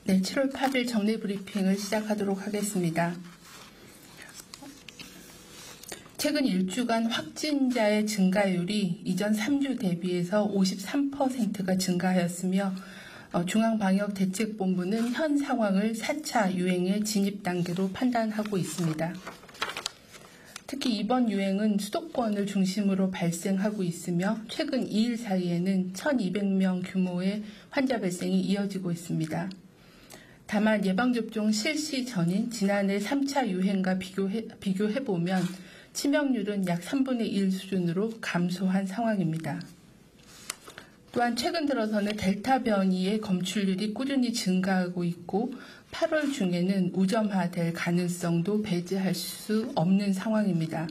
네, 7월 8일 정례 브리핑을 시작하도록 하겠습니다. 최근 일주간 확진자의 증가율이 이전 3주 대비해서 53%가 증가하였으며 중앙방역대책본부는 현 상황을 4차 유행의 진입 단계로 판단하고 있습니다. 특히 이번 유행은 수도권을 중심으로 발생하고 있으며 최근 2일 사이에는 1,200명 규모의 환자 발생이 이어지고 있습니다. 다만 예방접종 실시 전인 지난해 3차 유행과 비교해보면 치명률은 약 3분의 1 수준으로 감소한 상황입니다. 또한 최근 들어서는 델타 변이의 검출률이 꾸준히 증가하고 있고 8월 중에는 우점화될 가능성도 배제할 수 없는 상황입니다.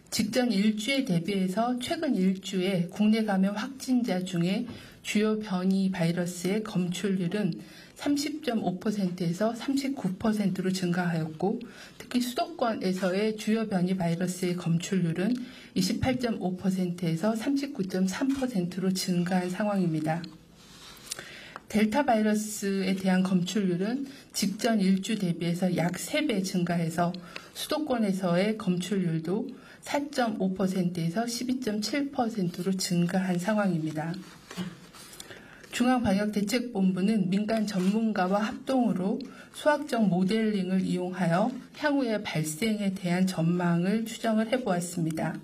직전 일주에 대비해서 최근 일주에 국내 감염 확진자 중에 주요 변이 바이러스의 검출률은 30.5%에서 39%로 증가하였고 특히 수도권에서의 주요 변이 바이러스의 검출률은 28.5%에서 39.3%로 증가한 상황입니다. 델타 바이러스에 대한 검출률은 직전 일주 대비해서 약 3배 증가해서 수도권에서의 검출률도 4.5%에서 12.7%로 증가한 상황입니다. 중앙방역대책본부는 민간 전문가와 합동으로 수학적 모델링을 이용하여 향후의 발생에 대한 전망을 추정을 해보았습니다.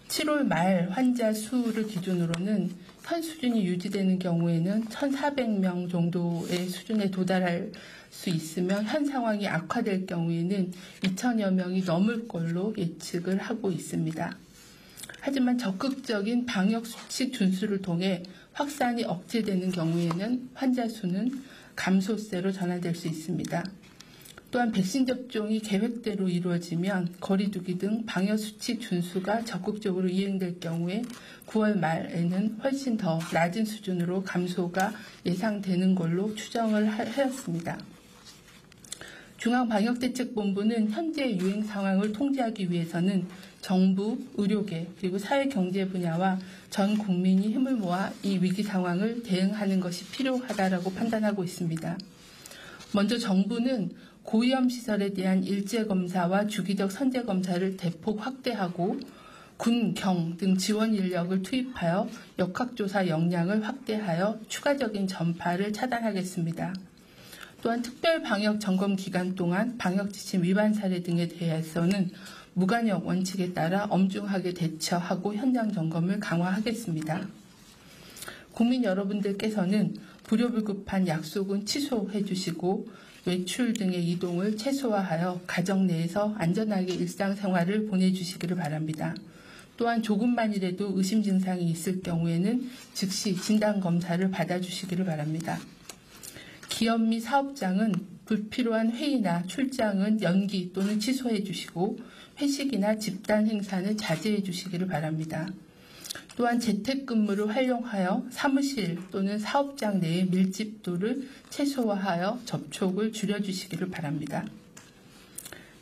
7월 말 환자 수를 기준으로는 현 수준이 유지되는 경우에는 1,400명 정도의 수준에 도달할 수 있으며 현 상황이 악화될 경우에는 2,000여 명이 넘을 걸로 예측을 하고 있습니다. 하지만 적극적인 방역수칙 준수를 통해 확산이 억제되는 경우에는 환자 수는 감소세로 전환될 수 있습니다. 또한 백신 접종이 계획대로 이루어지면 거리두기 등 방역수칙 준수가 적극적으로 이행될 경우에 9월 말에는 훨씬 더 낮은 수준으로 감소가 예상되는 걸로 추정을 하였습니다. 중앙방역대책본부는 현재 유행 상황을 통제하기 위해서는 정부, 의료계, 그리고 사회경제 분야와 전 국민이 힘을 모아 이 위기 상황을 대응하는 것이 필요하다고 판단하고 있습니다. 먼저 정부는 고위험 시설에 대한 일제검사와 주기적 선제검사를 대폭 확대하고 군, 경 등 지원 인력을 투입하여 역학조사 역량을 확대하여 추가적인 전파를 차단하겠습니다. 또한 특별 방역 점검 기간 동안 방역 지침 위반 사례 등에 대해서는 무관역 원칙에 따라 엄중하게 대처하고 현장 점검을 강화하겠습니다. 국민 여러분들께서는 불효불급한 약속은 취소해 주시고 외출 등의 이동을 최소화하여 가정 내에서 안전하게 일상생활을 보내주시기를 바랍니다. 또한 조금만이라도 의심 증상이 있을 경우에는 즉시 진단검사를 받아주시기를 바랍니다. 기업 및 사업장은 불필요한 회의나 출장은 연기 또는 취소해 주시고 회식이나 집단 행사는 자제해 주시기를 바랍니다. 또한 재택근무를 활용하여 사무실 또는 사업장 내의 밀집도를 최소화하여 접촉을 줄여주시기를 바랍니다.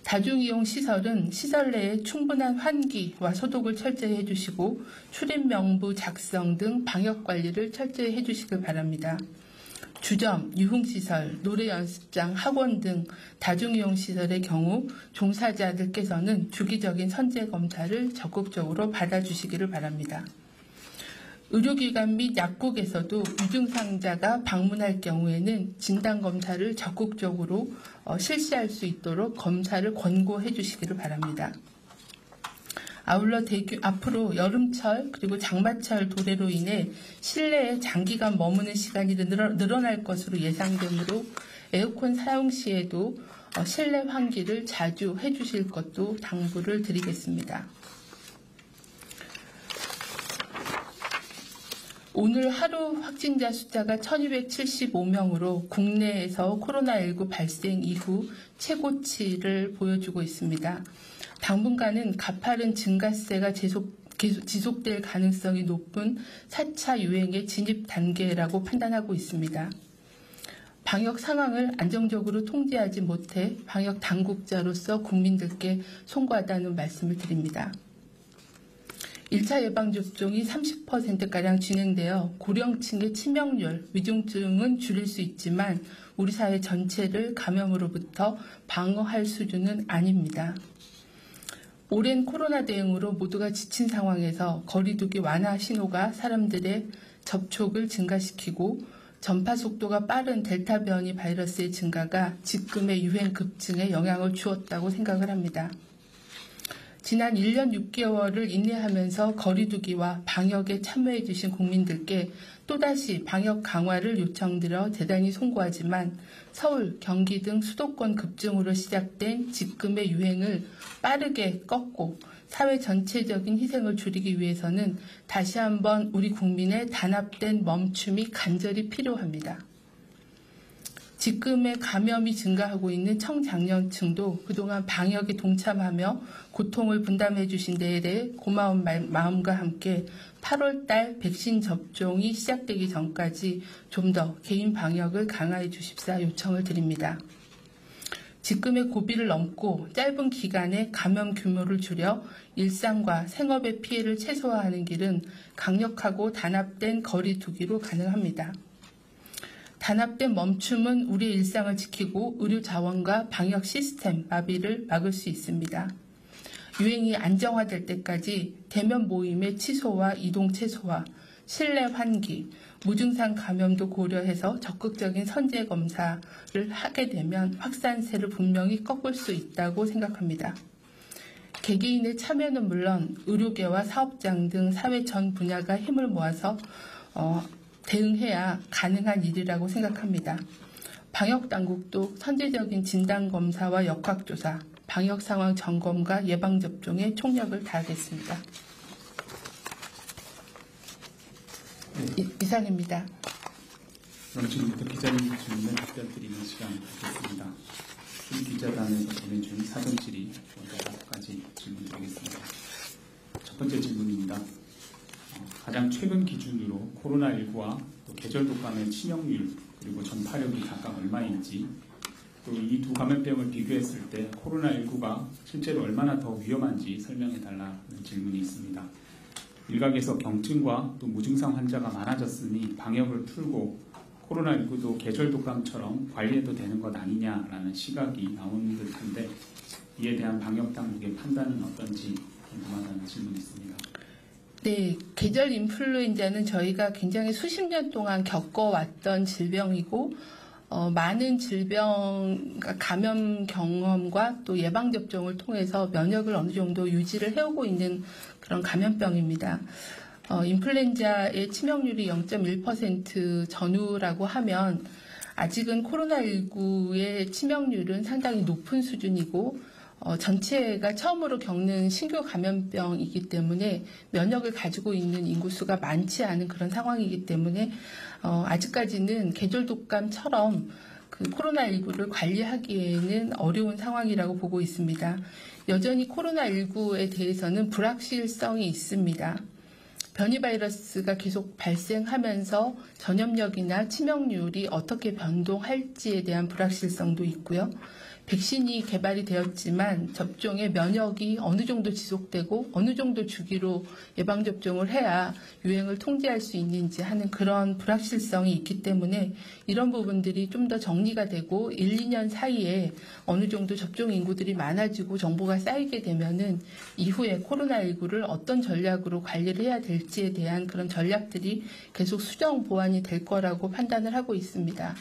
다중이용시설은 시설 내에 충분한 환기와 소독을 철저히 해주시고 출입명부 작성 등 방역관리를 철저히 해주시길 바랍니다. 주점, 유흥시설, 노래연습장, 학원 등 다중이용시설의 경우 종사자들께서는 주기적인 선제검사를 적극적으로 받아주시기를 바랍니다. 의료기관 및 약국에서도 유증상자가 방문할 경우에는 진단검사를 적극적으로 실시할 수 있도록 검사를 권고해 주시기를 바랍니다. 아울러 앞으로 여름철 그리고 장마철 도래로 인해 실내에 장기간 머무는 시간이 늘어날 것으로 예상되므로 에어컨 사용 시에도 실내 환기를 자주 해주실 것도 당부를 드리겠습니다. 오늘 하루 확진자 숫자가 1275명으로 국내에서 코로나19 발생 이후 최고치를 보여주고 있습니다. 당분간은 가파른 증가세가 지속될 가능성이 높은 4차 유행의 진입 단계라고 판단하고 있습니다. 방역 상황을 안정적으로 통제하지 못해 방역 당국자로서 국민들께 송구하다는 말씀을 드립니다. 1차 예방접종이 30%가량 진행되어 고령층의 치명률, 위중증은 줄일 수 있지만 우리 사회 전체를 감염으로부터 방어할 수준은 아닙니다. 오랜 코로나 대응으로 모두가 지친 상황에서 거리두기 완화 신호가 사람들의 접촉을 증가시키고 전파 속도가 빠른 델타 변이 바이러스의 증가가 지금의 유행 급증에 영향을 주었다고 생각을 합니다. 지난 1년 6개월을 인내하면서 거리두기와 방역에 참여해 주신 국민들께 또다시 방역 강화를 요청드려 대단히 송구하지만 서울, 경기 등 수도권 급증으로 시작된 지금의 유행을 빠르게 꺾고 사회 전체적인 희생을 줄이기 위해서는 다시 한번 우리 국민의 단합된 멈춤이 간절히 필요합니다. 지금의 감염이 증가하고 있는 청장년층도 그동안 방역에 동참하며 고통을 분담해 주신 데에 대해 고마운 마음과 함께 8월 달 백신 접종이 시작되기 전까지 좀 더 개인 방역을 강화해 주십사 요청을 드립니다. 지금의 고비를 넘고 짧은 기간에 감염 규모를 줄여 일상과 생업의 피해를 최소화하는 길은 강력하고 단합된 거리 두기로 가능합니다. 단합된 멈춤은 우리의 일상을 지키고 의료 자원과 방역 시스템 마비를 막을 수 있습니다. 유행이 안정화될 때까지 대면 모임의 취소와 이동 최소화, 실내 환기, 무증상 감염도 고려해서 적극적인 선제 검사를 하게 되면 확산세를 분명히 꺾을 수 있다고 생각합니다. 개개인의 참여는 물론 의료계와 사업장 등 사회 전 분야가 힘을 모아서 대응해야 가능한 일이라고 생각합니다. 방역당국도 선제적인 진단검사와 역학조사, 방역상황 점검과 예방접종에 총력을 다하겠습니다. 네. 이상입니다. 그럼 지금부터 기자님 질문에 답변 드리는 시간 갖겠습니다. 기자단에서 보내준 사전 질의 먼저 5가지 질문 드리겠습니다. 첫 번째 질문입니다. 가장 최근 기준으로 코로나19와 또 계절 독감의 치명률 그리고 전파력이 각각 얼마인지 또 이 두 감염병을 비교했을 때 코로나19가 실제로 얼마나 더 위험한지 설명해 달라는 질문이 있습니다. 일각에서 경증과 또 무증상 환자가 많아졌으니 방역을 풀고 코로나19도 계절 독감처럼 관리해도 되는 것 아니냐라는 시각이 나오는 듯한데 이에 대한 방역 당국의 판단은 어떤지 궁금하다는 질문이 있습니다. 네, 계절 인플루엔자는 저희가 굉장히 수십 년 동안 겪어왔던 질병이고 많은 질병 감염 경험과 또 예방 접종을 통해서 면역을 어느 정도 유지를 해오고 있는 그런 감염병입니다. 인플루엔자의 치명률이 0.1% 전후라고 하면 아직은 코로나19의 치명률은 상당히 높은 수준이고 전체가 처음으로 겪는 신규 감염병이기 때문에 면역을 가지고 있는 인구수가 많지 않은 그런 상황이기 때문에 아직까지는 계절 독감처럼 그 코로나19를 관리하기에는 어려운 상황이라고 보고 있습니다. 여전히 코로나19에 대해서는 불확실성이 있습니다. 변이 바이러스가 계속 발생하면서 전염력이나 치명률이 어떻게 변동할지에 대한 불확실성도 있고요. 백신이 개발이 되었지만 접종의 면역이 어느 정도 지속되고 어느 정도 주기로 예방접종을 해야 유행을 통제할 수 있는지 하는 그런 불확실성이 있기 때문에 이런 부분들이 좀 더 정리가 되고 1, 2년 사이에 어느 정도 접종 인구들이 많아지고 정보가 쌓이게 되면은 이후에 코로나19를 어떤 전략으로 관리를 해야 될지에 대한 그런 전략들이 계속 수정 보완이 될 거라고 판단을 하고 있습니다.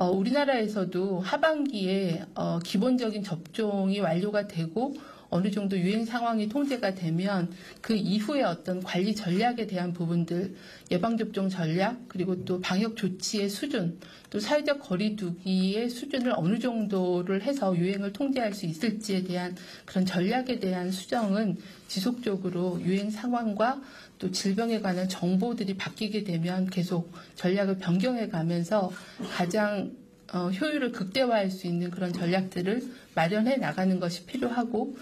우리나라에서도 하반기에 기본적인 접종이 완료가 되고 어느 정도 유행 상황이 통제가 되면 그 이후에 어떤 관리 전략에 대한 부분들, 예방접종 전략, 그리고 또 방역 조치의 수준, 또 사회적 거리두기의 수준을 어느 정도를 해서 유행을 통제할 수 있을지에 대한 그런 전략에 대한 수정은 지속적으로 유행 상황과 또 질병에 관한 정보들이 바뀌게 되면 계속 전략을 변경해 가면서 가장 효율을 극대화할 수 있는 그런 전략들을 마련해 나가는 것이 필요하고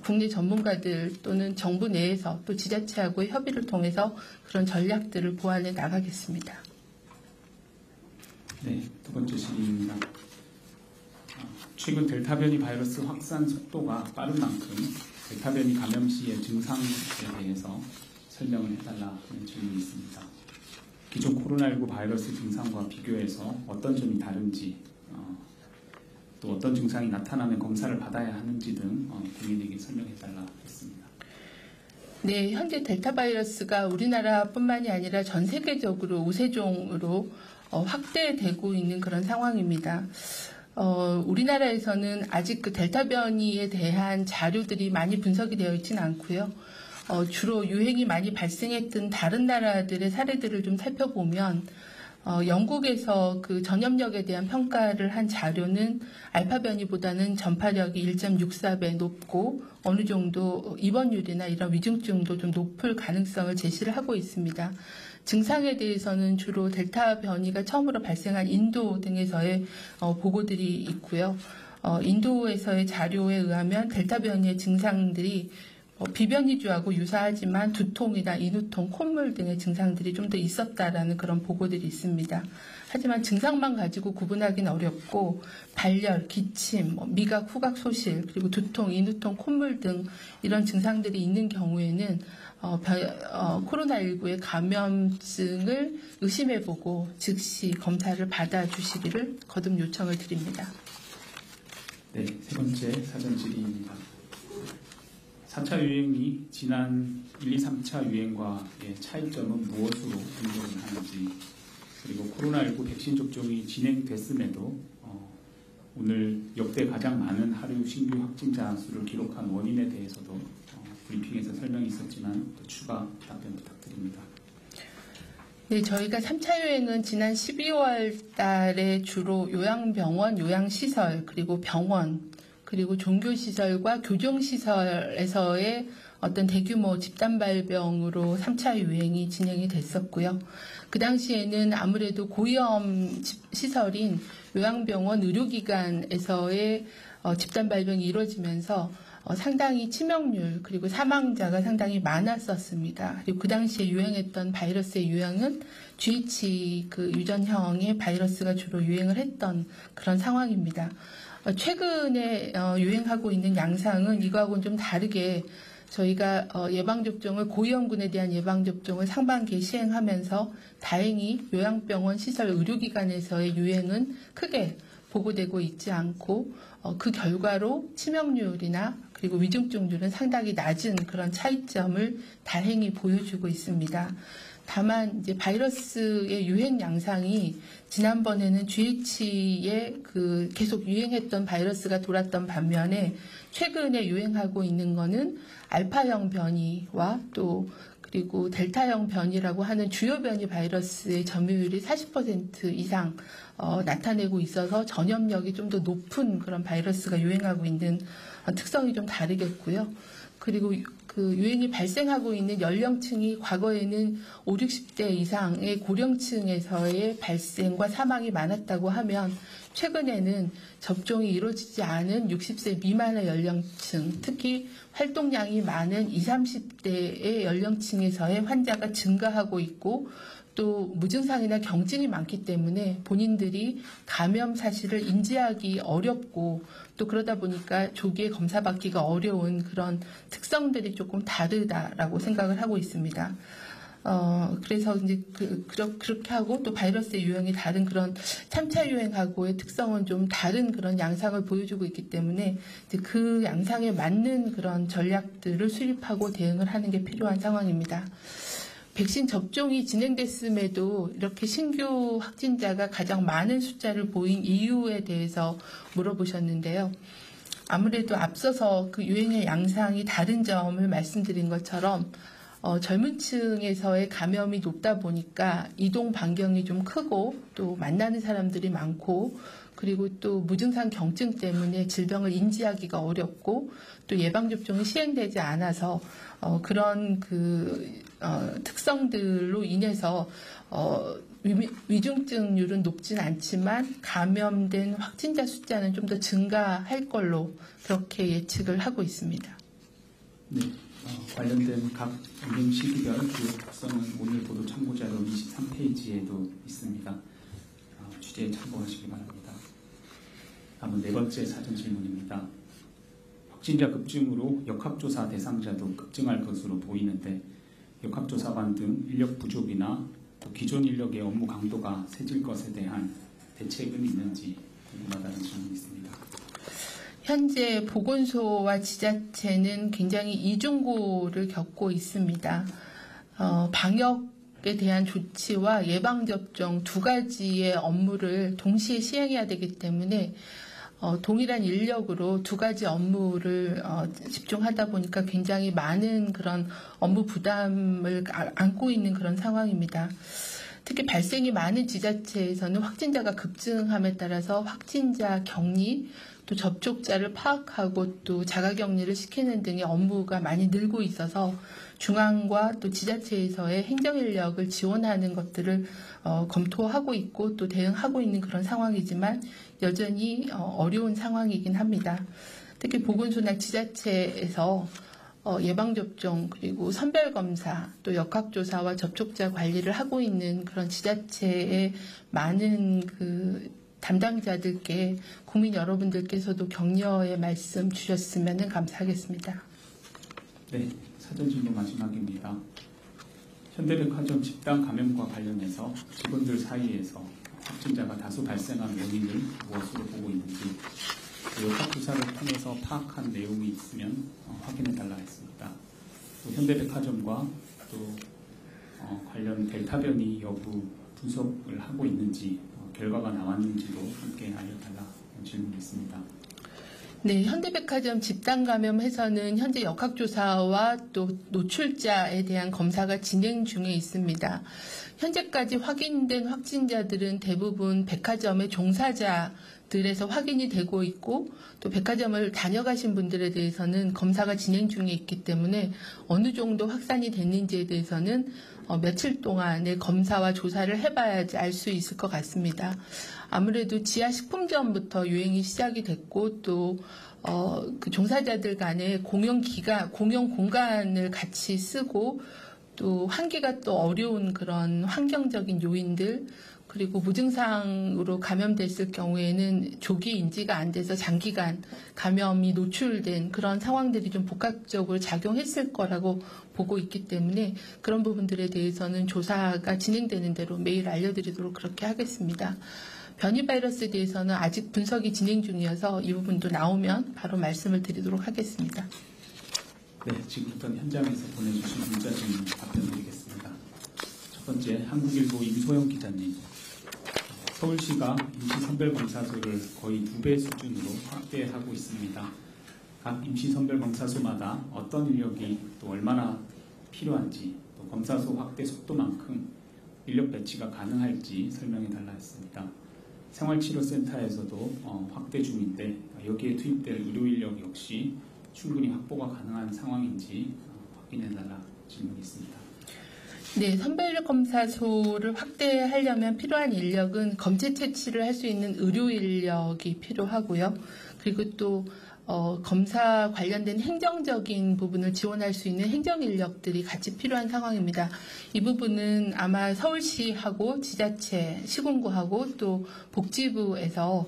국내 전문가들 또는 정부 내에서 또 지자체하고의 협의를 통해서 그런 전략들을 보완해 나가겠습니다. 네, 두 번째 질의입니다. 최근 델타 변이 바이러스 확산 속도가 빠른 만큼 델타 변이 감염 시의 증상에 대해서 설명을 해달라는 질문이 있습니다. 기존 코로나19 바이러스 증상과 비교해서 어떤 점이 다른지, 또 어떤 증상이 나타나면 검사를 받아야 하는지 등 국민에게 설명해달라 했습니다. 네, 현재 델타 바이러스가 우리나라뿐만이 아니라 전 세계적으로 우세종으로 확대되고 있는 그런 상황입니다. 우리나라에서는 아직 그 델타 변이에 대한 자료들이 많이 분석이 되어 있지는 않고요. 주로 유행이 많이 발생했던 다른 나라들의 사례들을 좀 살펴보면 영국에서 그 전염력에 대한 평가를 한 자료는 알파 변이보다는 전파력이 1.64배 높고 어느 정도 입원율이나 이런 위중증도 좀 높을 가능성을 제시를 하고 있습니다. 증상에 대해서는 주로 델타 변이가 처음으로 발생한 인도 등에서의 보고들이 있고요. 인도에서의 자료에 의하면 델타 변이의 증상들이 비변이주하고 유사하지만 두통이나 인후통, 콧물 등의 증상들이 좀 더 있었다라는 그런 보고들이 있습니다. 하지만 증상만 가지고 구분하기는 어렵고 발열, 기침, 미각, 후각 소실, 그리고 두통, 인후통, 콧물 등 이런 증상들이 있는 경우에는 코로나19의 감염증을 의심해보고 즉시 검사를 받아주시기를 거듭 요청을 드립니다. 네, 세 번째 사전 질의입니다. 4차 유행이 지난 1, 2, 3차 유행과의 차이점은 무엇으로 분석을 하는지, 그리고 코로나19 백신 접종이 진행됐음에도 오늘 역대 가장 많은 하루 신규 확진자 수를 기록한 원인에 대해서도 브리핑에서 설명이 있었지만 또 추가 답변 부탁드립니다. 네, 저희가 3차 유행은 지난 12월 달에 주로 요양병원, 요양시설, 그리고 병원, 그리고 종교시설과 교정시설에서의 어떤 대규모 집단발병으로 3차 유행이 진행이 됐었고요. 그 당시에는 아무래도 고위험 시설인 요양병원, 의료기관에서의 집단발병이 이루어지면서 상당히 치명률 그리고 사망자가 상당히 많았었습니다. 그리고 그 당시에 유행했던 바이러스의 유형은 GH 그 유전형의 바이러스가 주로 유행을 했던 그런 상황입니다. 최근에 유행하고 있는 양상은 이거하고는 좀 다르게 저희가 예방접종을 고위험군에 대한 예방접종을 상반기에 시행하면서 다행히 요양병원 시설 의료기관에서의 유행은 크게 보고되고 있지 않고 그 결과로 치명률이나 그리고 위중증률은 상당히 낮은 그런 차이점을 다행히 보여주고 있습니다. 다만 이제 바이러스의 유행 양상이 지난번에는 GH에 그 계속 유행했던 바이러스가 돌았던 반면에 최근에 유행하고 있는 거는 알파형 변이와 또 그리고 델타형 변이라고 하는 주요 변이 바이러스의 점유율이 40% 이상 나타내고 있어서 전염력이 좀 더 높은 그런 바이러스가 유행하고 있는 특성이 좀 다르겠고요. 그리고 그 유행이 발생하고 있는 연령층이 과거에는 5, 60대 이상의 고령층에서의 발생과 사망이 많았다고 하면 최근에는 접종이 이루어지지 않은 60세 미만의 연령층, 특히 활동량이 많은 20, 30대의 연령층에서의 환자가 증가하고 있고 또 무증상이나 경증이 많기 때문에 본인들이 감염 사실을 인지하기 어렵고 또 그러다 보니까 조기에 검사받기가 어려운 그런 특성들이 조금 다르다라고 생각을 하고 있습니다. 그래서 이제 그렇게 하고 또 바이러스의 유형이 다른 그런 3차 유행하고의 특성은 좀 다른 그런 양상을 보여주고 있기 때문에 이제 그 양상에 맞는 그런 전략들을 수립하고 대응을 하는 게 필요한 상황입니다. 백신 접종이 진행됐음에도 이렇게 신규 확진자가 가장 많은 숫자를 보인 이유에 대해서 물어보셨는데요. 아무래도 앞서서 그 유행의 양상이 다른 점을 말씀드린 것처럼 젊은 층에서의 감염이 높다 보니까 이동 반경이 좀 크고 또 만나는 사람들이 많고 그리고 또 무증상 경증 때문에 질병을 인지하기가 어렵고 또 예방접종이 시행되지 않아서 그런 특성들로 인해서 위중증률은 높진 않지만 감염된 확진자 숫자는 좀 더 증가할 걸로 그렇게 예측을 하고 있습니다. 네, 관련된 각 유행 시기별 주요 특성은 오늘 보도 참고자료 23페이지에도 있습니다. 취재에 참고하시기 바랍니다. 다음은 네 번째 사전 질문입니다. 확진자 급증으로 역학조사 대상자도 급증할 것으로 보이는데 역학조사관 등 인력 부족이나 또 기존 인력의 업무 강도가 세질 것에 대한 대책은 있는지 궁금하다는 질문이 있습니다. 현재 보건소와 지자체는 굉장히 이중고를 겪고 있습니다. 방역에 대한 조치와 예방접종 두 가지의 업무를 동시에 시행해야 되기 때문에 동일한 인력으로 두 가지 업무를 집중하다 보니까 굉장히 많은 그런 업무 부담을 안고 있는 그런 상황입니다. 특히 발생이 많은 지자체에서는 확진자가 급증함에 따라서 확진자 격리, 또 접촉자를 파악하고 또 자가격리를 시키는 등의 업무가 많이 늘고 있어서 중앙과 또 지자체에서의 행정인력을 지원하는 것들을 검토하고 있고 또 대응하고 있는 그런 상황이지만 여전히 어려운 상황이긴 합니다. 특히 보건소나 지자체에서 예방접종 그리고 선별검사 또 역학조사와 접촉자 관리를 하고 있는 그런 지자체의 많은 그 담당자들께 국민 여러분들께서도 격려의 말씀 주셨으면 감사하겠습니다. 네, 사전 질문 마지막입니다. 현대백화점 집단 감염과 관련해서 직원들 사이에서 확진자가 다수 발생한 원인을 무엇으로 보고 있는지 역학조사를 통해서 파악한 내용이 있으면 확인해달라 했습니다. 또 현대백화점과 또 관련 델타 변이 여부 분석을 하고 있는지 결과가 나왔는지도 함께 알려달라 질문이 있습니다. 네, 현대백화점 집단 감염에서는 현재 역학조사와 또 노출자에 대한 검사가 진행 중에 있습니다. 현재까지 확인된 확진자들은 대부분 백화점의 종사자들에서 확인이 되고 있고 또 백화점을 다녀가신 분들에 대해서는 검사가 진행 중에 있기 때문에 어느 정도 확산이 됐는지에 대해서는 며칠 동안의 검사와 조사를 해봐야지 알 수 있을 것 같습니다. 아무래도 지하 식품점부터 유행이 시작이 됐고 또 그 종사자들 간의 공용 공간을 같이 쓰고 또 환기가 또 어려운 그런 환경적인 요인들 그리고 무증상으로 감염됐을 경우에는 조기 인지가 안 돼서 장기간 감염이 노출된 그런 상황들이 좀 복합적으로 작용했을 거라고 보고 있기 때문에 그런 부분들에 대해서는 조사가 진행되는 대로 매일 알려드리도록 그렇게 하겠습니다. 변이 바이러스에 대해서는 아직 분석이 진행 중이어서 이 부분도 나오면 바로 말씀을 드리도록 하겠습니다. 네, 지금부터 현장에서 보내주신 문자 질문 답변 드리겠습니다. 첫 번째, 한국일보 임소영 기자님. 서울시가 임시선별검사소를 거의 2배 수준으로 확대하고 있습니다. 각 임시선별검사소마다 어떤 인력이 또 얼마나 필요한지 또 검사소 확대 속도만큼 인력 배치가 가능할지 설명해 달라 했습니다. 생활치료센터에서도 확대 중인데 여기에 투입될 의료인력 역시 충분히 확보가 가능한 상황인지 확인해달라 질문이 있습니다. 네, 선별검사소를 확대하려면 필요한 인력은 검체 채취를 할 수 있는 의료 인력이 필요하고요. 그리고 또 검사 관련된 행정적인 부분을 지원할 수 있는 행정 인력들이 같이 필요한 상황입니다. 이 부분은 아마 서울시하고 지자체, 시군구하고 또 복지부에서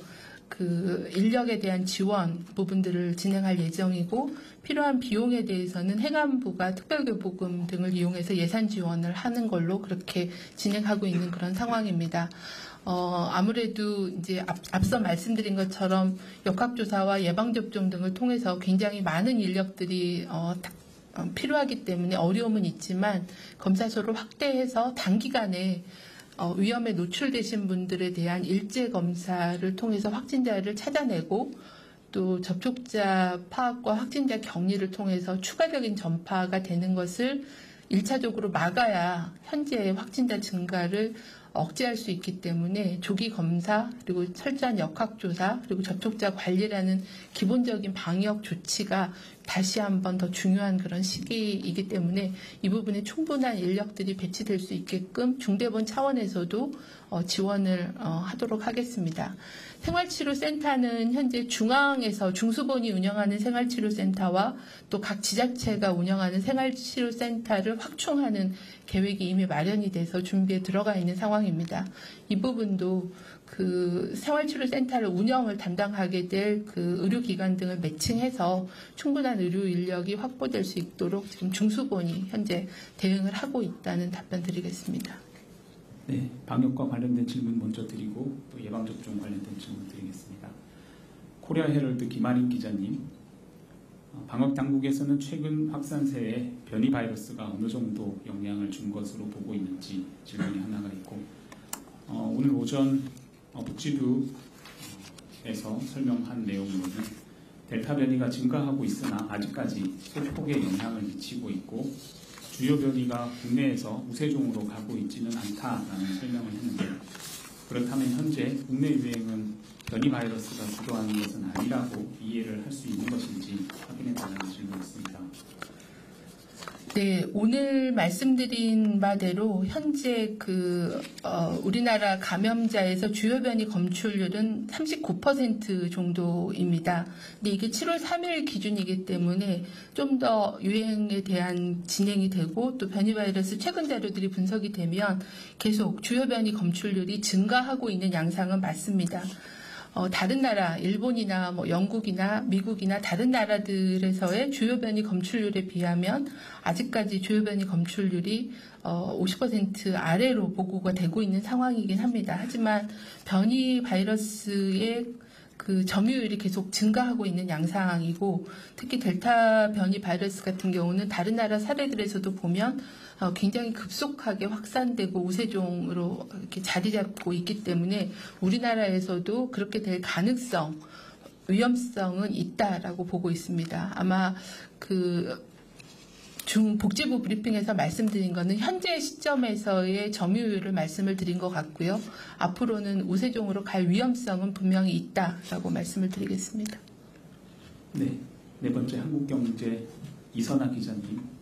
그 인력에 대한 지원 부분들을 진행할 예정이고 필요한 비용에 대해서는 행안부가 특별교부금 등을 이용해서 예산 지원을 하는 걸로 그렇게 진행하고 있는 그런 상황입니다. 아무래도 이제 앞서 말씀드린 것처럼 역학조사와 예방접종 등을 통해서 굉장히 많은 인력들이 필요하기 때문에 어려움은 있지만 검사소를 확대해서 단기간에 위험에 노출되신 분들에 대한 일제 검사를 통해서 확진자를 찾아내고 또 접촉자 파악과 확진자 격리를 통해서 추가적인 전파가 되는 것을 1차적으로 막아야 현재의 확진자 증가를 억제할 수 있기 때문에 조기 검사 그리고 철저한 역학조사 그리고 접촉자 관리라는 기본적인 방역 조치가 다시 한번 더 중요한 그런 시기이기 때문에 이 부분에 충분한 인력들이 배치될 수 있게끔 중대본 차원에서도 지원을 하도록 하겠습니다. 생활치료센터는 현재 중앙에서 중수본이 운영하는 생활치료센터와 또 각 지자체가 운영하는 생활치료센터를 확충하는 계획이 이미 마련이 돼서 준비에 들어가 있는 상황입니다. 이 부분도 그 생활치료센터를 운영을 담당하게 될 그 의료기관 등을 매칭해서 충분한 의료 인력이 확보될 수 있도록 지금 중수본이 현재 대응을 하고 있다는 답변 드리겠습니다. 네, 방역과 관련된 질문 먼저 드리고 또 예방접종 관련된 질문 드리겠습니다. 코리아 헤럴드 김아린 기자님, 방역 당국에서는 최근 확산세에 변이 바이러스가 어느 정도 영향을 준 것으로 보고 있는지 질문이 하나가 있고, 오늘 오전 복지부에서 설명한 내용으로는 델타 변이가 증가하고 있으나 아직까지 소폭의 영향을 미치고 있고 주요 변이가 국내에서 우세종으로 가고 있지는 않다라는 설명을 했는데, 그렇다면 현재 국내 유행은 변이 바이러스가 주도하는 것은 아니라고 이해를 할 수 있는 것인지 확인해달라는 질문이었습니다. 네, 오늘 말씀드린 바대로 현재 우리나라 감염자에서 주요 변이 검출률은 39% 정도입니다. 근데 이게 7월 3일 기준이기 때문에 좀 더 유행에 대한 진행이 되고 또 변이 바이러스 최근 자료들이 분석이 되면 계속 주요 변이 검출률이 증가하고 있는 양상은 맞습니다. 다른 나라, 일본이나 영국이나 미국이나 다른 나라들에서의 주요 변이 검출률에 비하면 아직까지 주요 변이 검출률이 50% 아래로 보고가 되고 있는 상황이긴 합니다. 하지만 변이 바이러스의 그 점유율이 계속 증가하고 있는 양상이고, 특히 델타 변이 바이러스 같은 경우는 다른 나라 사례들에서도 보면 굉장히 급속하게 확산되고 우세종으로 이렇게 자리 잡고 있기 때문에 우리나라에서도 그렇게 될 가능성, 위험성은 있다라고 보고 있습니다. 아마 복지부 브리핑에서 말씀드린 것은 현재 시점에서의 점유율을 말씀을 드린 것 같고요. 앞으로는 우세종으로 갈 위험성은 분명히 있다라고 말씀을 드리겠습니다. 네, 네 번째 한국경제 이선아 기자님.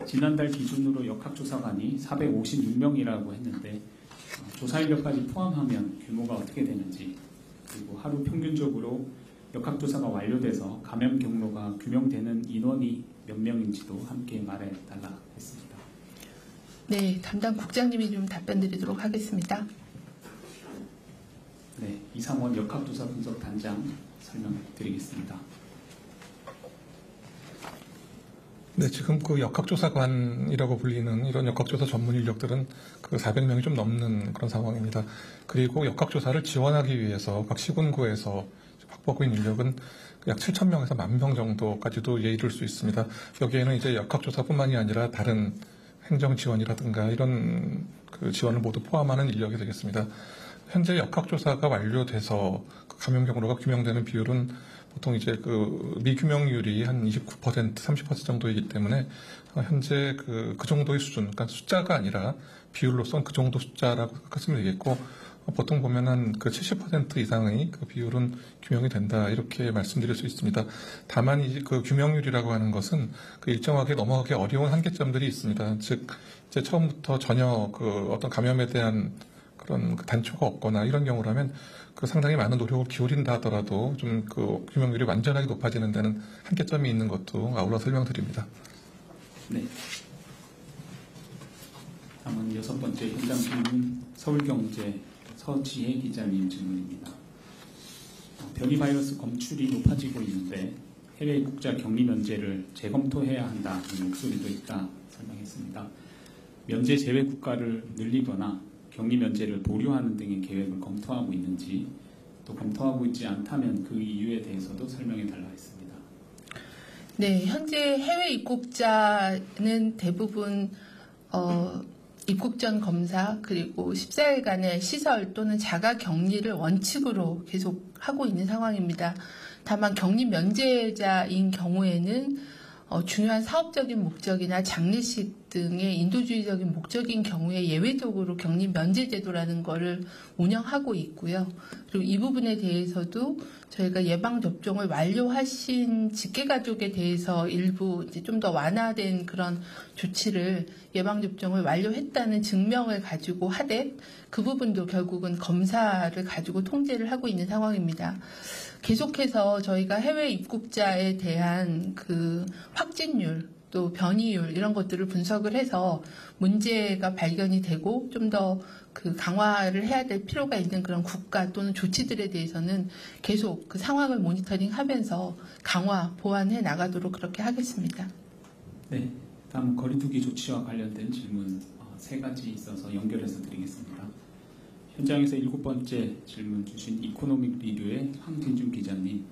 지난달 기준으로 역학조사관이 456명이라고 했는데 조사 인력까지 포함하면 규모가 어떻게 되는지, 그리고 하루 평균적으로 역학조사가 완료돼서 감염 경로가 규명되는 인원이 몇 명인지도 함께 말해달라 했습니다. 네, 담당 국장님이 좀 답변 드리도록 하겠습니다. 네, 이상원 역학조사 분석단장 설명드리겠습니다. 네, 지금 그 역학조사관이라고 불리는 이런 역학조사 전문 인력들은 그 400명이 좀 넘는 그런 상황입니다. 그리고 역학조사를 지원하기 위해서 각 시군구에서 확보하고 있는 인력은 약 7,000명에서 10,000명 정도까지도 이를 수 있습니다. 여기에는 이제 역학조사뿐만이 아니라 다른 행정 지원이라든가 이런 그 지원을 모두 포함하는 인력이 되겠습니다. 현재 역학조사가 완료돼서 감염 경로가 규명되는 비율은 보통 이제 그 미규명률이 한 29%, 30% 정도이기 때문에 현재 그 정도의 수준, 그러니까 숫자가 아니라 비율로선 그 정도 숫자라고 생각하시면 되겠고, 보통 보면 한 그 70% 이상의 그 비율은 규명이 된다, 이렇게 말씀드릴 수 있습니다. 다만 그 규명률이라고 하는 것은 그 일정하게 넘어가기 어려운 한계점들이 있습니다. 즉 이제 처음부터 전혀 그 어떤 감염에 대한 그런 단초가 없거나 이런 경우라면 그 상당히 많은 노력을 기울인다 하더라도 좀 그 규명률이 완전하게 높아지는 데는 한계점이 있는 것도 아울러 설명드립니다. 네. 다음은 여섯 번째 현장 질문, 서울경제 서지혜 기자님 질문입니다. 변이 바이러스 검출이 높아지고 있는데 해외 입국자 격리 면제를 재검토해야 한다는 목소리도 있다 설명했습니다. 면제 제외 국가를 늘리거나 격리 면제를 보류하는 등의 계획을 검토하고 있는지, 또 검토하고 있지 않다면 그 이유에 대해서도 설명해 달라 했습니다. 네, 현재 해외 입국자는 대부분 입국 전 검사 그리고 14일간의 시설 또는 자가 격리를 원칙으로 계속 하고 있는 상황입니다. 다만 격리 면제자인 경우에는 중요한 사업적인 목적이나 장례식 등의 인도주의적인 목적인 경우에 예외적으로 격리 면제 제도라는 것을 운영하고 있고요. 그리고 이 부분에 대해서도 저희가 예방 접종을 완료하신 직계 가족에 대해서 일부 이제 좀 더 완화된 그런 조치를 예방 접종을 완료했다는 증명을 가지고 하되, 그 부분도 결국은 검사를 가지고 통제를 하고 있는 상황입니다. 계속해서 저희가 해외 입국자에 대한 그 확진율 또 변이율 이런 것들을 분석을 해서 문제가 발견이 되고 좀 더 그 강화를 해야 될 필요가 있는 그런 국가 또는 조치들에 대해서는 계속 그 상황을 모니터링하면서 강화, 보완해 나가도록 그렇게 하겠습니다. 네, 다음 거리두기 조치와 관련된 질문 3가지 있어서 연결해서 드리겠습니다. 현장에서 7번째 질문 주신 이코노믹 리뷰의 황진중 기자님,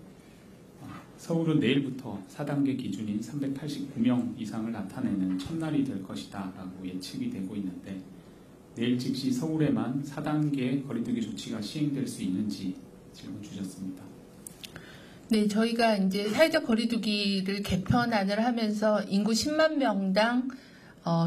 서울은 내일부터 4단계 기준인 389명 이상을 나타내는 첫날이 될 것이다 라고 예측이 되고 있는데 내일 즉시 서울에만 4단계 거리두기 조치가 시행될 수 있는지 질문 주셨습니다. 네, 저희가 이제 사회적 거리두기를 개편안을 하면서 인구 10만 명당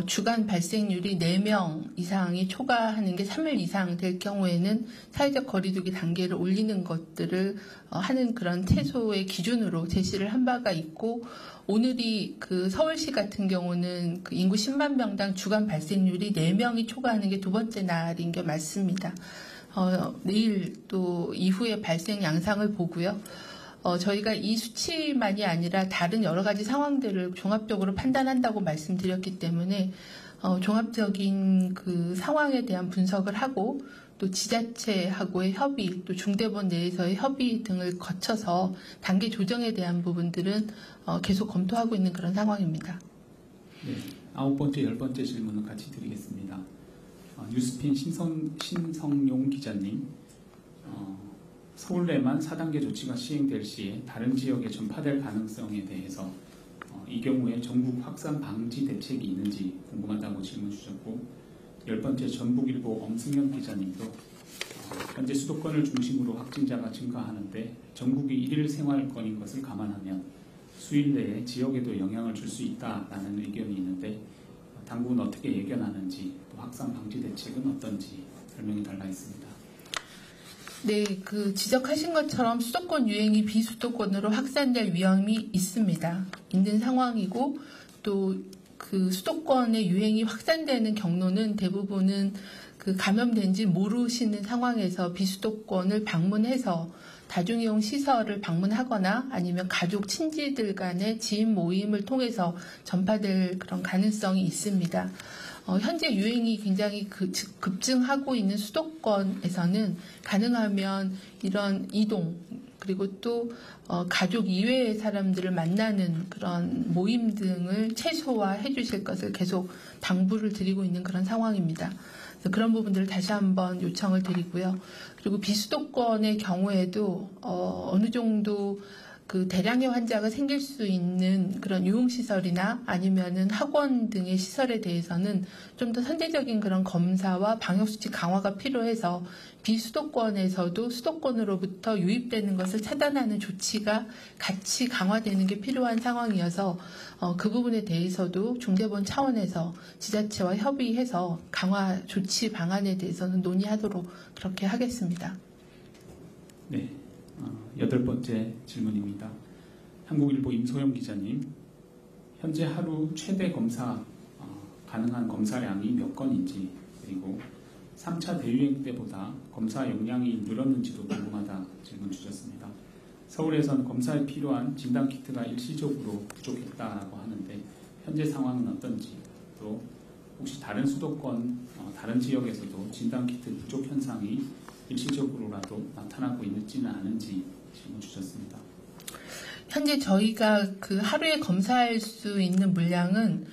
주간 발생률이 4명 이상이 초과하는 게 3일 이상 될 경우에는 사회적 거리두기 단계를 올리는 것들을 하는 그런 최소의 기준으로 제시를 한 바가 있고, 오늘이 그 서울시 같은 경우는 그 인구 10만 명당 주간 발생률이 4명이 초과하는 게 2번째 날인 게 맞습니다. 내일 또 이후에 발생 양상을 보고요. 저희가 이 수치만이 아니라 다른 여러 가지 상황들을 종합적으로 판단한다고 말씀드렸기 때문에 종합적인 그 상황에 대한 분석을 하고 또 지자체하고의 협의, 또 중대본 내에서의 협의 등을 거쳐서 단계 조정에 대한 부분들은 계속 검토하고 있는 그런 상황입니다. 네, 9번째, 10번째 질문은 같이 드리겠습니다. 뉴스핀 신성용 기자님, 서울 내만 4단계 조치가 시행될 시에 다른 지역에 전파될 가능성에 대해서 이 경우에 전국 확산 방지 대책이 있는지 궁금하다고 질문 주셨고, 10번째 전북일보 엄승현 기자님도 현재 수도권을 중심으로 확진자가 증가하는데 전국이 1일 생활권인 것을 감안하면 수일 내에 지역에도 영향을 줄 수 있다라는 의견이 있는데 당국은 어떻게 예견하는지, 또 확산 방지 대책은 어떤지 설명해 달라 했습니다. 네, 그 지적하신 것처럼 수도권 유행이 비수도권으로 확산될 위험이 있습니다. 있는 상황이고, 또 그 수도권의 유행이 확산되는 경로는 대부분은 그 감염된지 모르시는 상황에서 비수도권을 방문해서 다중이용 시설을 방문하거나 아니면 가족 친지들 간의 지인 모임을 통해서 전파될 그런 가능성이 있습니다. 현재 유행이 굉장히 급증하고 있는 수도권에서는 가능하면 이런 이동, 그리고 또 가족 이외의 사람들을 만나는 그런 모임 등을 최소화해 주실 것을 계속 당부를 드리고 있는 그런 상황입니다. 그래서 그런 부분들을 다시 한번 요청을 드리고요. 그리고 비수도권의 경우에도 어느 정도 그 대량의 환자가 생길 수 있는 그런 유흥시설이나 아니면은 학원 등의 시설에 대해서는 좀 더 선제적인 그런 검사와 방역수칙 강화가 필요해서 비수도권에서도 수도권으로부터 유입되는 것을 차단하는 조치가 같이 강화되는 게 필요한 상황이어서 그 부분에 대해서도 중대본 차원에서 지자체와 협의해서 강화 조치 방안에 대해서는 논의하도록 그렇게 하겠습니다. 네. 8번째 질문입니다. 한국일보 임소영 기자님, 현재 하루 최대 검사 가능한 검사량이 몇 건인지, 그리고 3차 대유행 때보다 검사 역량이 늘었는지도 궁금하다 질문 주셨습니다. 서울에선 검사에 필요한 진단키트가 일시적으로 부족했다라고 하는데 현재 상황은 어떤지, 또 혹시 다른 수도권, 다른 지역에서도 진단키트 부족 현상이 일시적으로라도 나타나고 있지는 않은지 질문 주셨습니다. 현재 저희가 그 하루에 검사할 수 있는 물량은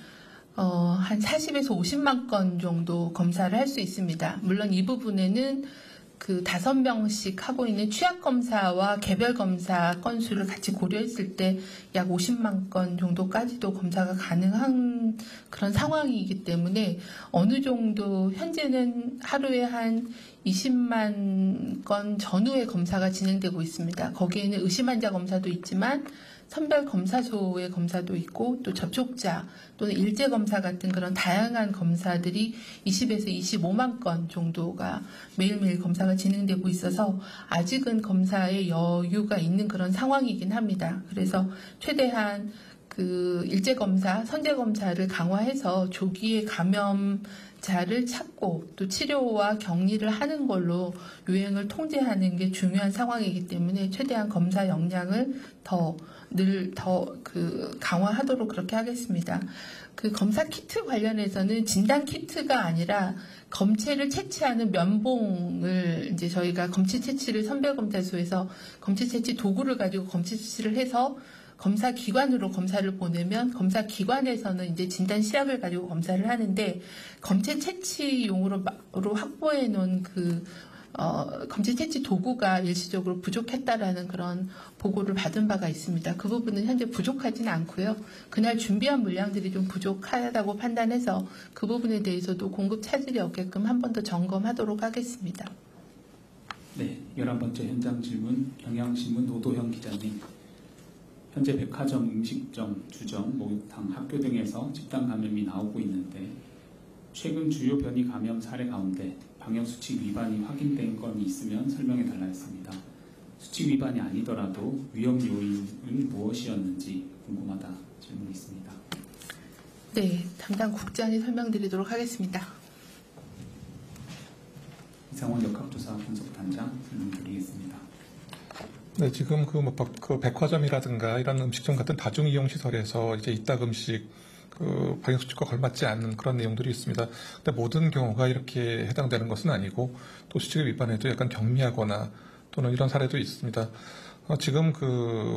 한 40에서 50만 건 정도 검사를 할 수 있습니다. 물론 이 부분에는 그 5명씩 하고 있는 취약검사와 개별검사 건수를 같이 고려했을 때 약 50만 건 정도까지도 검사가 가능한 그런 상황이기 때문에 어느 정도 현재는 하루에 한 20만 건 전후의 검사가 진행되고 있습니다. 거기에는 의심 환자 검사도 있지만 선별 검사소의 검사도 있고 또 접촉자 또는 일제 검사 같은 그런 다양한 검사들이 20에서 25만 건 정도가 매일매일 검사가 진행되고 있어서 아직은 검사에 여유가 있는 그런 상황이긴 합니다. 그래서 최대한 그 일제 검사, 선제 검사를 강화해서 조기에 감염자를 찾고 또 치료와 격리를 하는 걸로 유행을 통제하는 게 중요한 상황이기 때문에 최대한 검사 역량을 더 강화하도록 그렇게 하겠습니다. 그 검사 키트 관련해서는 진단 키트가 아니라 검체를 채취하는 면봉을 이제 저희가 검체 채취를 선별검사소에서 검체 채취 도구를 가지고 검체 채취를 해서 검사 기관으로 검사를 보내면 검사 기관에서는 이제 진단 시약을 가지고 검사를 하는데 검체 채취용으로 확보해 놓은 검체 채취 도구가 일시적으로 부족했다라는 그런 보고를 받은 바가 있습니다. 그 부분은 현재 부족하지는 않고요. 그날 준비한 물량들이 좀 부족하다고 판단해서 그 부분에 대해서도 공급 차질이 없게끔 한 번 더 점검하도록 하겠습니다. 네, 11번째 현장 질문 경향신문 노도형 기자님. 현재 백화점, 음식점, 주점, 목욕탕, 학교 등에서 집단 감염이 나오고 있는데 최근 주요 변이 감염 사례 가운데 방역수칙 위반이 확인된 건이 있으면 설명해 달라 했습니다. 수칙 위반이 아니더라도 위험 요인은 무엇이었는지 궁금하다 질문이 있습니다. 네, 담당 국장이 설명드리도록 하겠습니다. 이상원 역학조사 분석단장 설명드리겠습니다. 네, 지금 그 백화점이라든가 이런 음식점 같은 다중이용 시설에서 이제 이딱 음식 방역 수칙과 걸맞지 않는 그런 내용들이 있습니다. 근데 모든 경우가 이렇게 해당되는 것은 아니고 또 수칙을 위반해도 약간 경미하거나 또는 이런 사례도 있습니다. 지금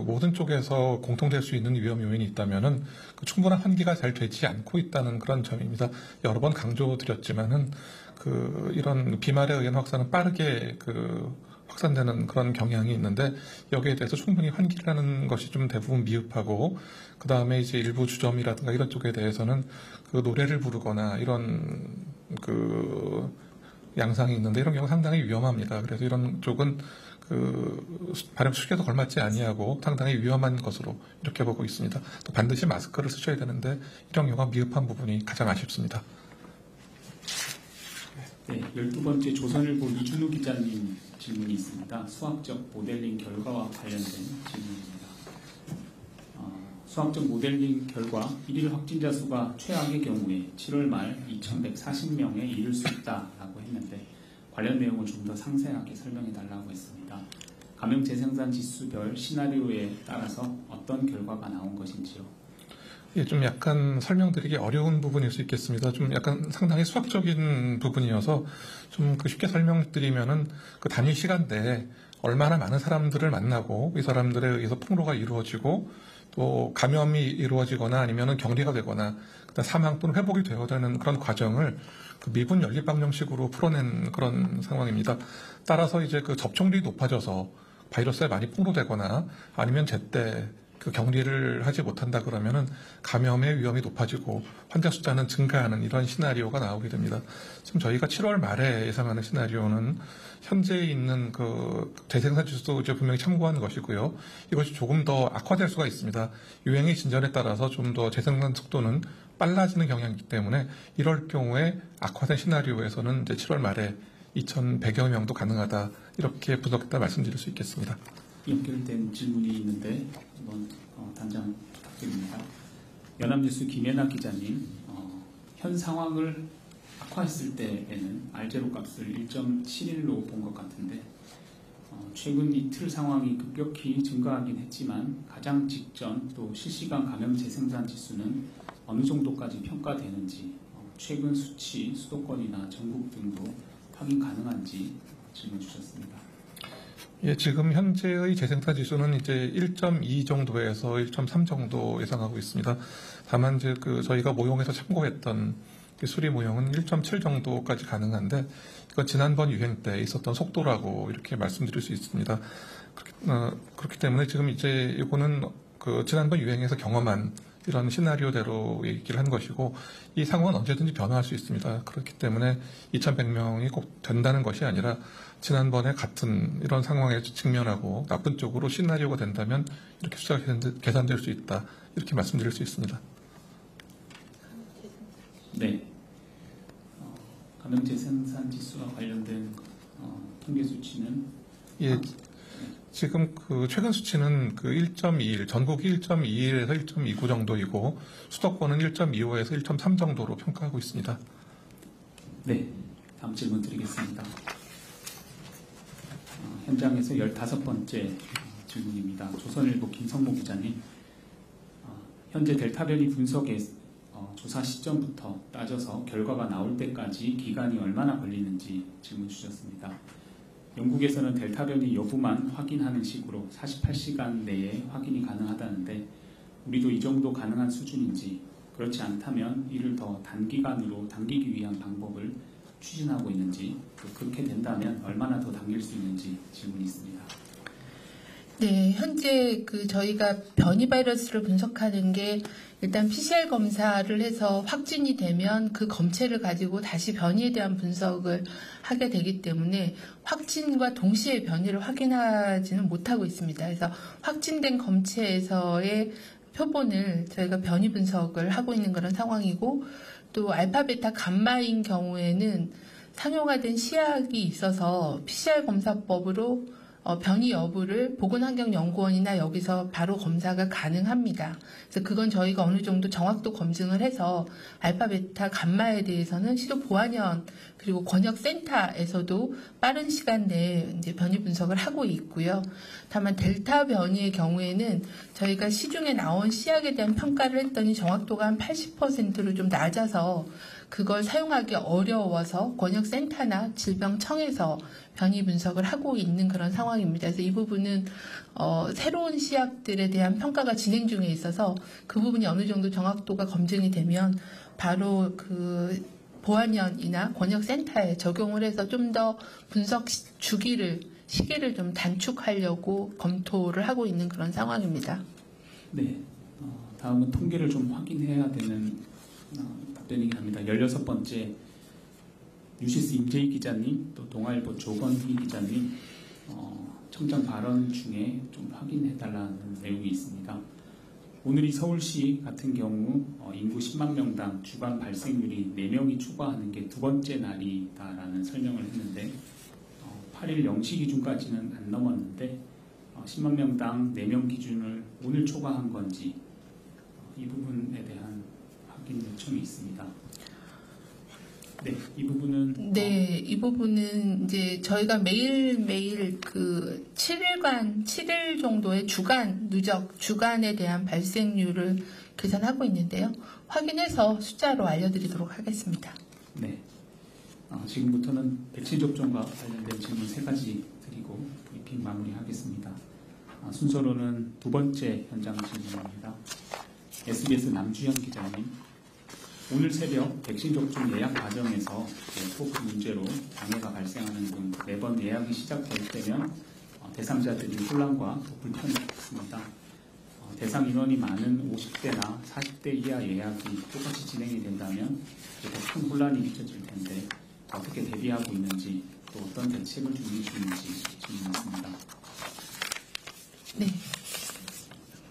모든 쪽에서 공통될 수 있는 위험 요인이 있다면은 충분한 환기가 잘 되지 않고 있다는 그런 점입니다. 여러 번 강조드렸지만은 이런 비말에 의한 확산은 빠르게 확산되는 그런 경향이 있는데 여기에 대해서 충분히 환기를 하는 것이 좀 대부분 미흡하고 그 다음에 이제 일부 주점이라든가 이런 쪽에 대해서는 노래를 부르거나 이런 양상이 있는데 이런 경우 상당히 위험합니다. 그래서 이런 쪽은 발열 수칙에도 걸맞지 아니하고 상당히 위험한 것으로 이렇게 보고 있습니다. 또 반드시 마스크를 쓰셔야 되는데 이런 경우가 미흡한 부분이 가장 아쉽습니다. 네, 12번째 조선일보 이준우 기자님 질문이 있습니다. 수학적 모델링 결과와 관련된 질문입니다. 수학적 모델링 결과 1일 확진자 수가 최악의 경우에 7월 말 2,140명에 이를 수 있다라고 했는데 관련 내용을 좀 더 상세하게 설명해 달라고 했습니다. 감염 재생산 지수별 시나리오에 따라서 어떤 결과가 나온 것인지요? 예, 좀 약간 설명드리기 어려운 부분일 수 있겠습니다. 좀 약간 상당히 수학적인 부분이어서 좀 쉽게 설명드리면은 단위 시간대에 얼마나 많은 사람들을 만나고 이 사람들에 의해서 폭로가 이루어지고 또 감염이 이루어지거나 아니면은 격리가 되거나 그다음 사망 또는 회복이 되어야 되는 그런 과정을 미분 연립 방정식으로 풀어낸 그런 상황입니다. 따라서 이제 접촉률이 높아져서 바이러스에 많이 폭로되거나 아니면 제때 격리를 하지 못한다 그러면은 감염의 위험이 높아지고 환자 숫자는 증가하는 이런 시나리오가 나오게 됩니다. 지금 저희가 7월 말에 예상하는 시나리오는 현재 있는 재생산 지수도 이제 분명히 참고하는 것이고요. 이것이 조금 더 악화될 수가 있습니다. 유행의 진전에 따라서 좀 더 재생산 속도는 빨라지는 경향이기 때문에 이럴 경우에 악화된 시나리오에서는 이제 7월 말에 2,100여 명도 가능하다 이렇게 분석했다 말씀드릴 수 있겠습니다. 연결된 질문이 있는데 한번 단장 부탁드립니다. 연합뉴스 김혜나 기자님, 현 상황을 악화했을 때에는 R0 값을 1.71로 본 것 같은데 최근 이틀 상황이 급격히 증가하긴 했지만 가장 직전 또 실시간 감염 재생산 지수는 어느 정도까지 평가되는지 최근 수치, 수도권이나 전국 등도 확인 가능한지 질문 주셨습니다. 예, 지금 현재의 재생산 지수는 이제 1.2 정도에서 1.3 정도 예상하고 있습니다. 다만 이제 저희가 모형에서 참고했던 수리 모형은 1.7 정도까지 가능한데 이건 지난번 유행 때 있었던 속도라고 이렇게 말씀드릴 수 있습니다. 그렇기 때문에 지금 이제 이거는 지난번 유행에서 경험한 이런 시나리오대로 얘기를 한 것이고 이 상황은 언제든지 변화할 수 있습니다. 그렇기 때문에 2,100명이 꼭 된다는 것이 아니라 지난번에 같은 이런 상황에 직면하고 나쁜 쪽으로 시나리오가 된다면 이렇게 숫자가 계산될 수 있다. 이렇게 말씀드릴 수 있습니다. 네. 감염 재생산 지수와 관련된 통계 수치는 예. 지금 그 최근 수치는 그 1.21, 전국이 1.21에서 1.29 정도이고 수도권은 1.25에서 1.3 정도로 평가하고 있습니다. 네, 다음 질문 드리겠습니다. 현장에서 15번째 질문입니다. 조선일보 김성모 기자님, 현재 델타 변이 분석의 조사 시점부터 따져서 결과가 나올 때까지 기간이 얼마나 걸리는지 질문 주셨습니다. 영국에서는 델타 변이 여부만 확인하는 식으로 48시간 내에 확인이 가능하다는데 우리도 이 정도 가능한 수준인지, 그렇지 않다면 이를 더 단기간으로 당기기 위한 방법을 추진하고 있는지, 또 그렇게 된다면 얼마나 더 당길 수 있는지 질문이 있습니다. 네, 현재 저희가 변이 바이러스를 분석하는 게 일단 PCR 검사를 해서 확진이 되면 그 검체를 가지고 다시 변이에 대한 분석을 하게 되기 때문에 확진과 동시에 변이를 확인하지는 못하고 있습니다. 그래서 확진된 검체에서의 표본을 저희가 변이 분석을 하고 있는 그런 상황이고, 또 알파, 베타, 감마인 경우에는 상용화된 시약이 있어서 PCR 검사법으로 변이 여부를 보건환경연구원이나 여기서 바로 검사가 가능합니다. 그래서 그건 저희가 어느 정도 정확도 검증을 해서 알파, 베타, 감마에 대해서는 시도 보안원 그리고 권역센터에서도 빠른 시간 내에 이제 변이 분석을 하고 있고요. 다만 델타 변이의 경우에는 저희가 시중에 나온 시약에 대한 평가를 했더니 정확도가 한 80%로 좀 낮아서 그걸 사용하기 어려워서 권역센터나 질병청에서 변이 분석을 하고 있는 그런 상황입니다. 그래서 이 부분은 새로운 시약들에 대한 평가가 진행 중에 있어서 그 부분이 어느 정도 정확도가 검증이 되면 바로 그 보안연이나 권역센터에 적용을 해서 좀 더 분석 시기를 좀 단축하려고 검토를 하고 있는 그런 상황입니다. 네, 다음은 통계를 좀 확인해야 되는 답변이긴 합니다. 16번째 뉴시스 임재희 기자님, 또 동아일보 조건희 기자님 청장 발언 중에 좀 확인해달라는 내용이 있습니다. 오늘이 서울시 같은 경우 인구 10만 명당 주간 발생률이 4명이 초과하는 게 두 번째 날이다라는 설명을 했는데 8일 0시 기준까지는 안 넘었는데 10만 명당 4명 기준을 오늘 초과한 건지 이 부분에 대한 확인 요청이 있습니다. 네, 이 부분은 네, 이 부분은 이제 저희가 매일매일 그 7일 정도의 주간 누적 주간에 대한 발생률을 계산하고 있는데요. 확인해서 숫자로 알려드리도록 하겠습니다. 네, 지금부터는 백신 접종과 관련된 질문 3가지 드리고 브리핑 마무리하겠습니다. 순서로는 두 번째 현장 질문입니다. SBS 남주현 기자님, 오늘 새벽 백신 접종 예약 과정에서 네트워크 문제로 장애가 발생하는 등 매번 예약이 시작될 때면 대상자들이 혼란과 불편이 있습니다. 대상 인원이 많은 50대나 40대 이하 예약이 똑같이 진행이 된다면 더 큰 혼란이 미쳐질 텐데 어떻게 대비하고 있는지, 또 어떤 대책을 준비 중인지 질문했습니다. 네.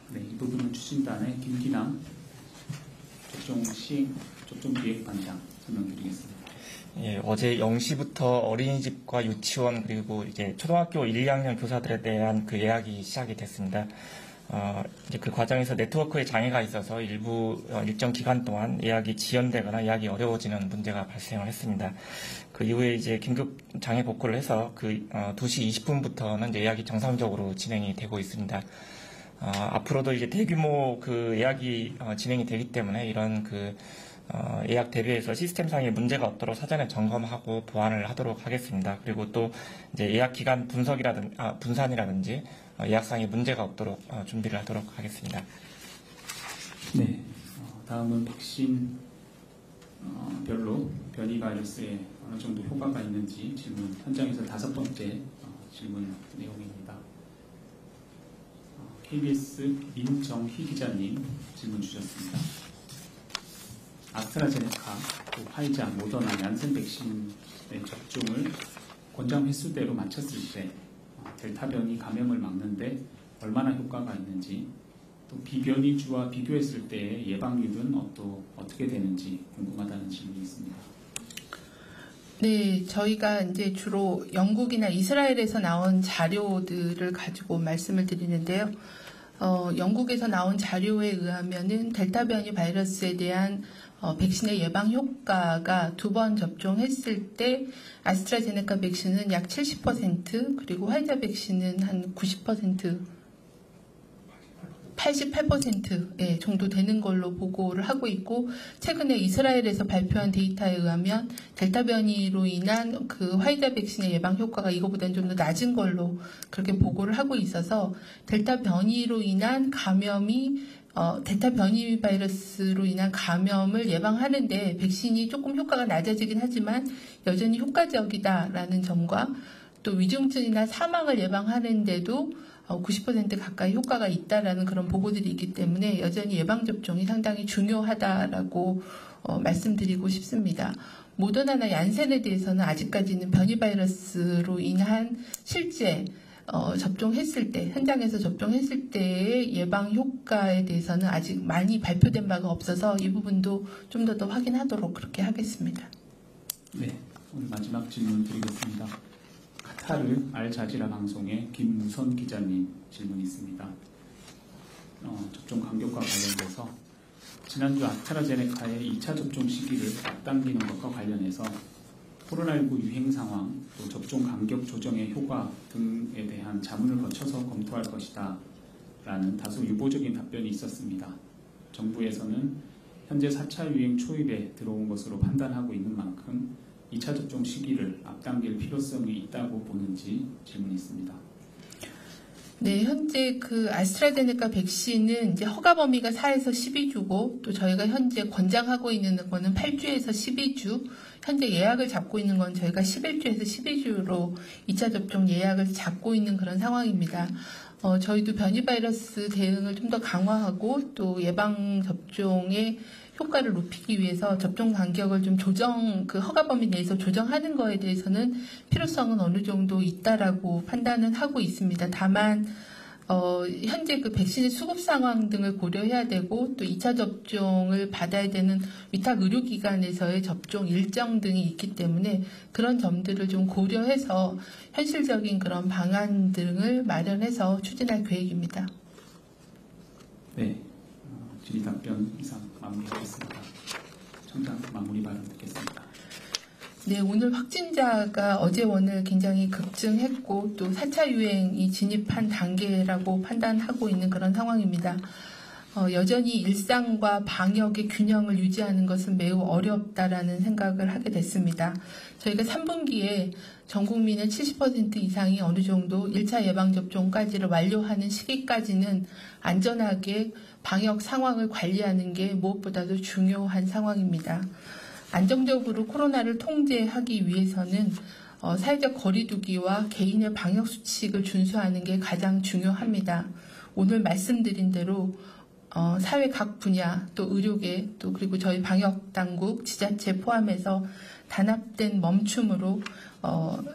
네, 이 부분은 추진단의 김기남 접종기획반장 설명드리겠습니다. 예, 어제 0시부터 어린이집과 유치원 그리고 이제 초등학교 1, 2학년 교사들에 대한 그 예약이 시작이 됐습니다. 이제 그 과정에서 네트워크에 장애가 있어서 일부 일정 기간 동안 예약이 지연되거나 예약이 어려워지는 문제가 발생을 했습니다. 그 이후에 이제 긴급 장애 복구를 해서 그 2시 20분부터는 이제 예약이 정상적으로 진행이 되고 있습니다. 앞으로도 이제 대규모 그 예약이 진행이 되기 때문에 이런 그 예약 대비해서 시스템상의 문제가 없도록 사전에 점검하고 보완을 하도록 하겠습니다. 그리고 또 이제 예약 기간 분산이라든지 예약상의 문제가 없도록 준비를 하도록 하겠습니다. 네, 다음은 백신 별로 변이 바이러스에 어느 정도 효과가 있는지 질문, 현장에서 5번째 질문 내용입니다. KBS 민정희 기자님 질문 주셨습니다. 아스트라제네카, 또 화이자, 모더나, 얀센 백신의 접종을 권장 횟수대로 마쳤을 때 델타 변이 감염을 막는데 얼마나 효과가 있는지, 또 비변이주와 비교했을 때의 예방률은 어떻게 되는지 궁금하다는 질문이 있습니다. 네, 저희가 이제 주로 영국이나 이스라엘에서 나온 자료들을 가지고 말씀을 드리는데요. 영국에서 나온 자료에 의하면은 델타 변이 바이러스에 대한 백신의 예방 효과가 2번 접종했을 때 아스트라제네카 백신은 약 70%, 그리고 화이자 백신은 한 90%, 88% 정도 되는 걸로 보고를 하고 있고, 최근에 이스라엘에서 발표한 데이터에 의하면 델타 변이로 인한 그 화이자 백신의 예방 효과가 이거보다는 좀 더 낮은 걸로 그렇게 보고를 하고 있어서, 델타 변이로 인한 감염이 델타 변이 바이러스로 인한 감염을 예방하는데 백신이 조금 효과가 낮아지긴 하지만 여전히 효과적이다라는 점과, 또 위중증이나 사망을 예방하는데도 90% 가까이 효과가 있다라는 그런 보고들이 있기 때문에 여전히 예방접종이 상당히 중요하다라고 말씀드리고 싶습니다. 모더나나 얀센에 대해서는 아직까지는 변이 바이러스로 인한 실제 접종했을 때, 현장에서 접종했을 때의 예방 효과에 대해서는 아직 많이 발표된 바가 없어서 이 부분도 좀 더 확인하도록 그렇게 하겠습니다. 네, 오늘 마지막 질문 드리겠습니다. 카타르 알자지라 방송의 김무선 기자님 질문이 있습니다. 접종 간격과 관련돼서 지난주 아스트라제네카의 2차 접종 시기를 앞당기는 것과 관련해서 코로나19 유행 상황, 또 접종 간격 조정의 효과 등에 대한 자문을 거쳐서 검토할 것이다 라는 다소 유보적인 답변이 있었습니다. 정부에서는 현재 4차 유행 초입에 들어온 것으로 판단하고 있는 만큼 2차 접종 시기를 앞당길 필요성이 있다고 보는지 질문이 있습니다. 네, 현재 그 아스트라제네카 백신은 이제 허가 범위가 4에서 12주고, 또 저희가 현재 권장하고 있는 거는 8주에서 12주, 현재 예약을 잡고 있는 건 저희가 11주에서 12주로 2차 접종 예약을 잡고 있는 그런 상황입니다. 저희도 변이 바이러스 대응을 좀 더 강화하고 또 예방 접종의 효과를 높이기 위해서 접종 간격을 좀 그 허가 범위 내에서 조정하는 거에 대해서는 필요성은 어느 정도 있다라고 판단은 하고 있습니다. 다만 현재 그 백신의 수급 상황 등을 고려해야 되고, 또 2차 접종을 받아야 되는 위탁 의료기관에서의 접종 일정 등이 있기 때문에 그런 점들을 좀 고려해서 현실적인 그런 방안 등을 마련해서 추진할 계획입니다. 네, 질의 답변 이상 마무리하겠습니다. 청장 마무리 발언 듣겠습니다. 네, 오늘 확진자가 어제 오늘 굉장히 급증했고, 또 4차 유행이 진입한 단계라고 판단하고 있는 그런 상황입니다. 여전히 일상과 방역의 균형을 유지하는 것은 매우 어렵다라는 생각을 하게 됐습니다. 저희가 3분기에 전 국민의 70% 이상이 어느 정도 1차 예방접종까지를 완료하는 시기까지는 안전하게 방역 상황을 관리하는 게 무엇보다도 중요한 상황입니다. 안정적으로 코로나를 통제하기 위해서는 사회적 거리두기와 개인의 방역 수칙을 준수하는 게 가장 중요합니다. 오늘 말씀드린 대로 사회 각 분야, 또 의료계, 또 그리고 저희 방역당국, 지자체 포함해서 단합된 멈춤으로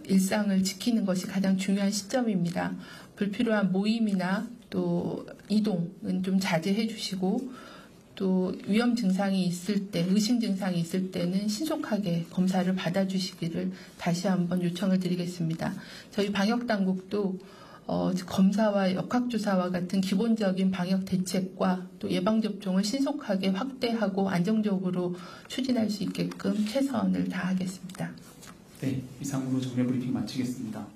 일상을 지키는 것이 가장 중요한 시점입니다. 불필요한 모임이나 또 이동은 좀 자제해 주시고, 또 위험 증상이 있을 때, 의심 증상이 있을 때는 신속하게 검사를 받아주시기를 다시 한번 요청을 드리겠습니다. 저희 방역당국도 검사와 역학조사와 같은 기본적인 방역 대책과 또 예방접종을 신속하게 확대하고 안정적으로 추진할 수 있게끔 최선을 다하겠습니다. 네, 이상으로 정례 브리핑 마치겠습니다.